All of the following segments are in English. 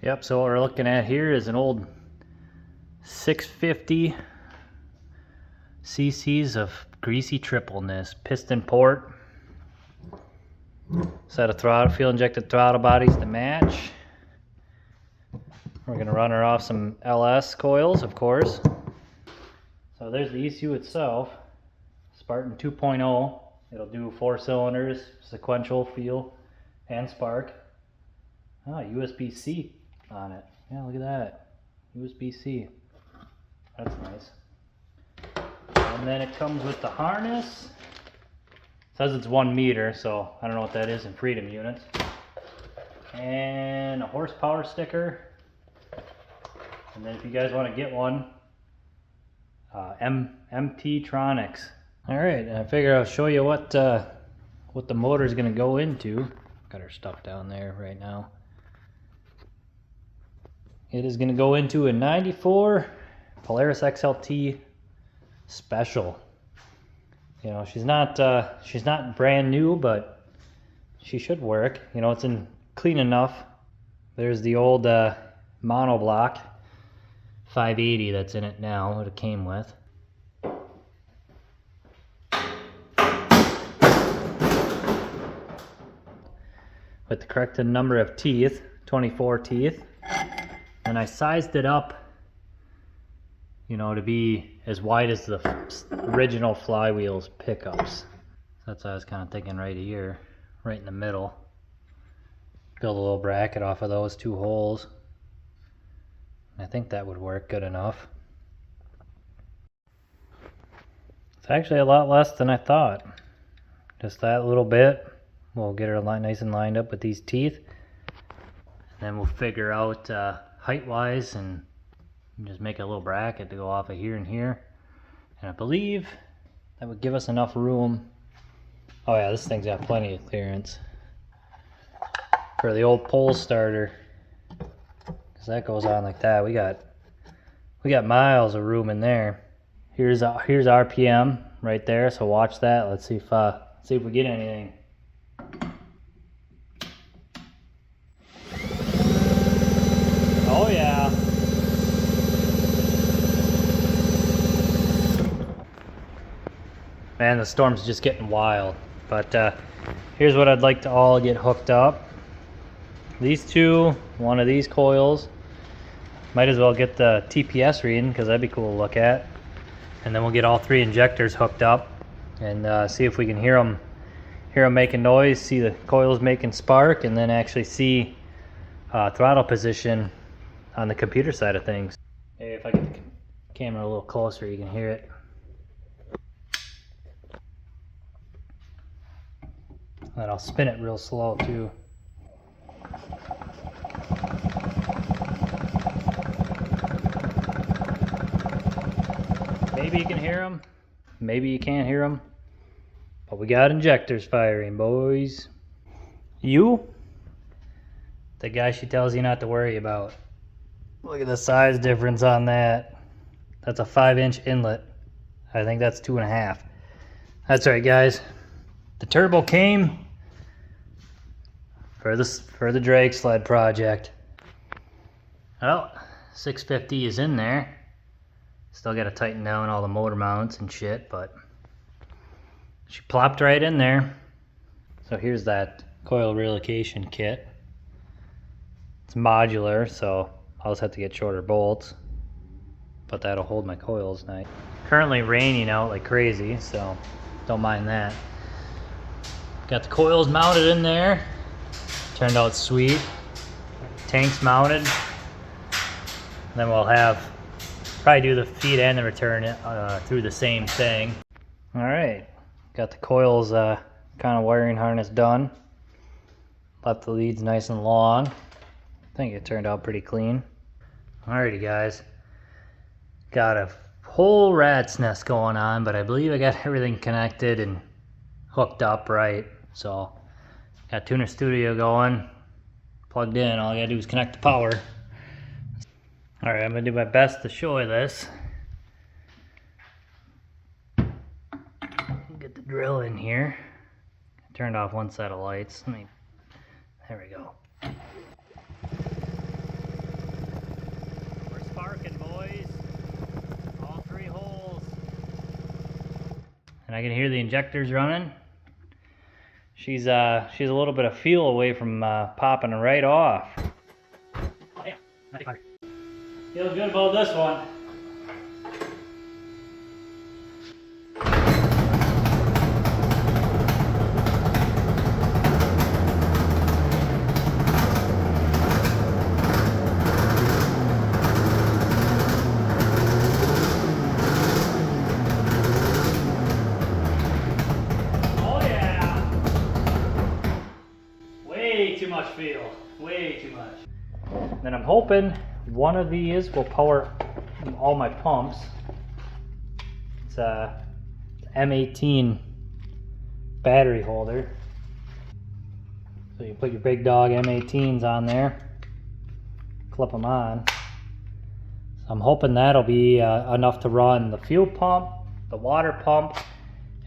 Yep, so what we're looking at here is an old 650 cc's of greasy tripleness, piston port, set of throttle, fuel injected throttle bodies to match. We're going to run her off some LS coils, of course. So there's the ECU itself, Spartan 2.0. It'll do 4 cylinders, sequential, fuel, and spark. Ah, USB-C on it. Yeah, look at that. USB-C. That's nice. And then it comes with the harness. It says it's 1 meter, so I don't know what that is in freedom units. And a horsepower sticker. And then if you guys want to get one, MT-Tronics. Alright, I figure I'll show you what the motor is going to go into. Got our stuff down there right now. It is going to go into a 94 Polaris XLT Special. You know, she's not brand new, but she should work. You know, it's in clean enough. There's the old monoblock 580 that's in it now, what it came with. With the correct number of teeth, 24 teeth. And I sized it up, you know, to be as wide as the original flywheel's pickups. That's what I was kind of thinking right here, right in the middle. Build a little bracket off of those 2 holes. I think that would work good enough. It's actually a lot less than I thought. Just that little bit. We'll get her nice and lined up with these teeth. And then we'll figure out height-wise and just make a little bracket to go off of here and here. And I believe that would give us enough room. Oh yeah, this thing's got plenty of clearance for the old pole starter. Cause that goes on like that. We got miles of room in there. Here's RPM right there. So watch that. Let's see if we get anything. Oh yeah. Man, the storm's just getting wild. But here's what I'd like to all get hooked up. These two, one of these coils. Might as well get the TPS reading because that'd be cool to look at. And then we'll get all 3 injectors hooked up and see if we can hear them making noise, see the coils making spark, and then actually see throttle position on the computer side of things. Maybe if I get the camera a little closer, you can hear it. And I'll spin it real slow too. Maybe you can hear them, maybe you can't hear them, but we got injectors firing, boys. The guy she tells you not to worry about. Look at the size difference on that. That's a 5-inch inlet. I think that's 2.5. That's right, guys. The turbo came for the drag sled project. Well, 650 is in there. Still got to tighten down all the motor mounts and shit, but she plopped right in there. So here's that coil relocation kit. It's modular, so I'll just have to get shorter bolts, but that'll hold my coils nice. Currently raining out like crazy, so don't mind that. Got the coils mounted in there. Turned out sweet. Tanks mounted. Then we'll probably do the feed and the return through the same thing. Alright, got the coils kind of wiring harness done. Left the leads nice and long. I think it turned out pretty clean. Alrighty guys, got a whole rat's nest going on, but I believe I got everything connected and hooked up right. So got Tuner Studio going, plugged in. All I gotta do is connect the power. Alright, I'm gonna do my best to show you this. Get the drill in here. Turned off one set of lights. There we go. and I can hear the injectors running. She's a little bit of fuel away from popping right off. Oh yeah, feels good about this one. Too much fuel, way too much. Then I'm hoping one of these will power all my pumps. It's a M18 battery holder. So you put your big dog M18s on there, clip them on. So I'm hoping that'll be enough to run the fuel pump, the water pump,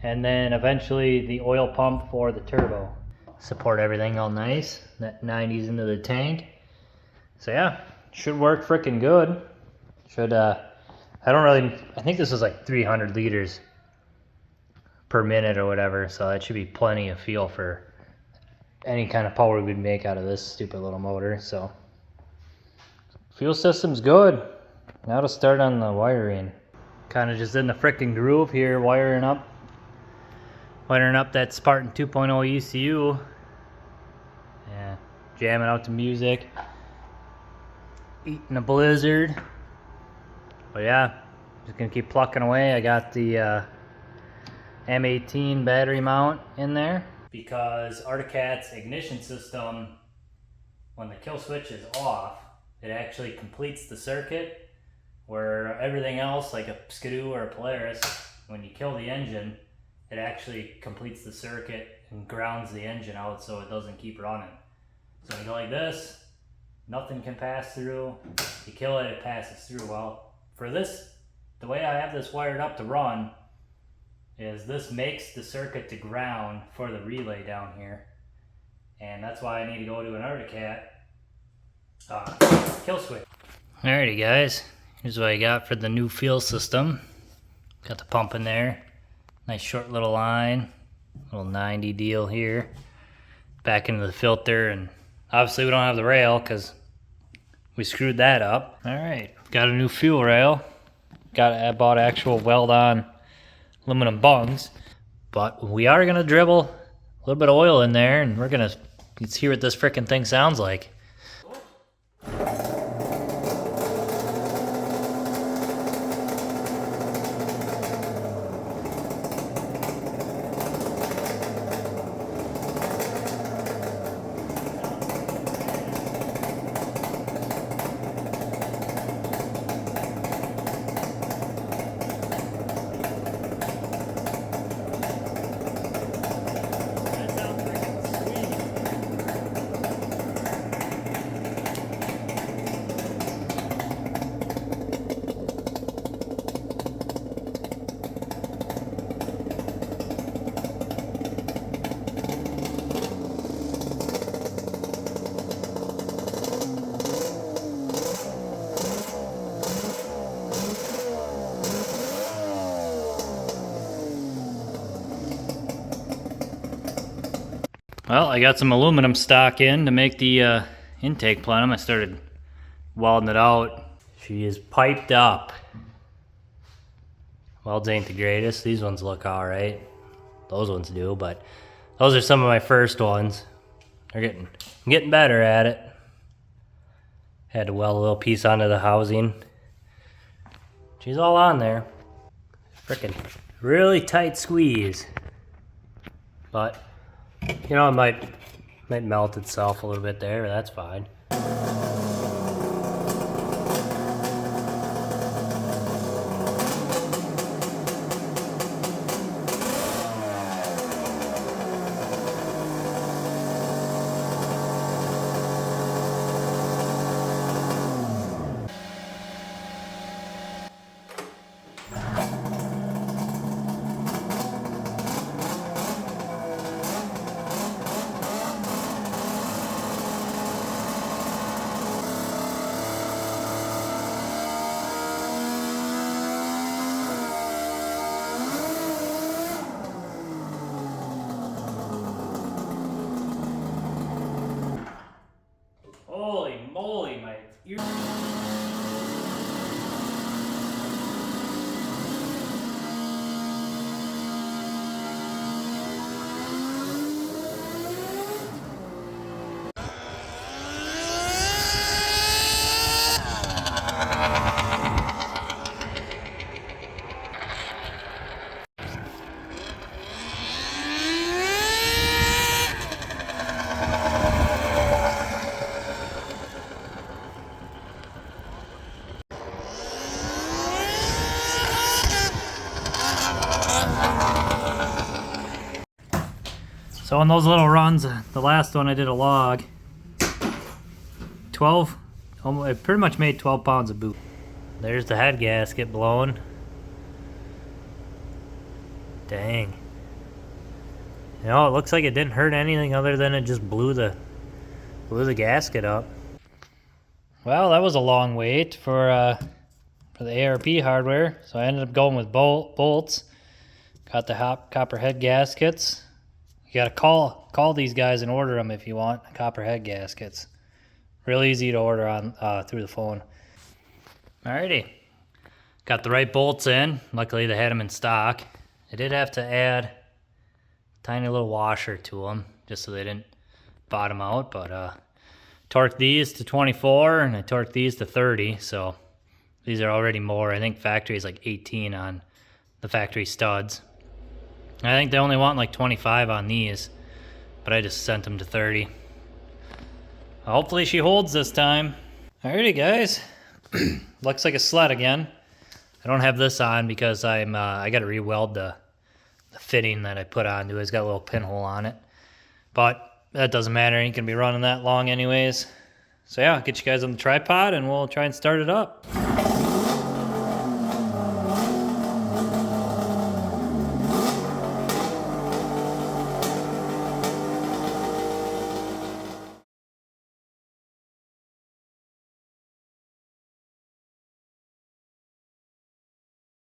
and then eventually the oil pump for the turbo. Support everything all nice. That 90's into the tank. So yeah, should work freaking good. Should I think this was like 300 liters per minute or whatever, so that should be plenty of fuel for any kind of power we'd make out of this stupid little motor. So fuel system's good. Now to start on the wiring. Kind of just in the freaking groove here, wiring up that Spartan 2.0 ECU. Yeah, jamming out to music, eating a blizzard. But yeah, just gonna keep plucking away. I got the M18 battery mount in there because Arctic Cat's ignition system, when the kill switch is off, it actually completes the circuit, where everything else, like a Skidoo or a Polaris, when you kill the engine, it actually completes the circuit and grounds the engine out so it doesn't keep running. So when you go like this, nothing can pass through. You kill it, it passes through. Well, for this, the way I have this wired up to run is this makes the circuit to ground for the relay down here. And that's why I need to go to an Arctic Cat kill switch. Alrighty guys, here's what I got for the new fuel system. Got the pump in there. Nice short little line, little 90 deal here. Back into the filter, and obviously we don't have the rail because we screwed that up. Alright, got a new fuel rail. I bought actual weld-on aluminum bungs, but we are gonna dribble a little bit of oil in there, and let's hear what this frickin' thing sounds like. Well, I got some aluminum stock in to make the intake plenum. I started welding it out. She is piped up. Welds ain't the greatest. These ones look alright. Those ones do, but those are some of my first ones. I'm getting better at it. Had to weld a little piece onto the housing. She's all on there. Frickin' really tight squeeze. But you know, it might melt itself a little bit there, but that's fine. Holy, my ear. So on those little runs, the last one I did a log, 12, I pretty much made 12 pounds of boot. There's the head gasket blown. Dang. You know, it looks like it didn't hurt anything other than it just blew the gasket up. Well, that was a long wait for the ARP hardware, so I ended up going with bolts. Got the copper head gaskets. You gotta call these guys and order them if you want copper head gaskets. Real easy to order on through the phone. Alrighty, got the right bolts in. Luckily they had them in stock. I did have to add a tiny little washer to them just so they didn't bottom out, but torqued these to 24 and I torqued these to 30, so these are already more. I think factory is like 18 on the factory studs. I think they only want like 25 on these, but I just sent them to 30. Hopefully she holds this time. Alrighty guys, looks like a sled again. I don't have this on because I got to re-weld the fitting that I put onto it. It's got a little pinhole on it, but that doesn't matter. Ain't gonna be running that long anyways. So yeah, I'll get you guys on the tripod and we'll try and start it up.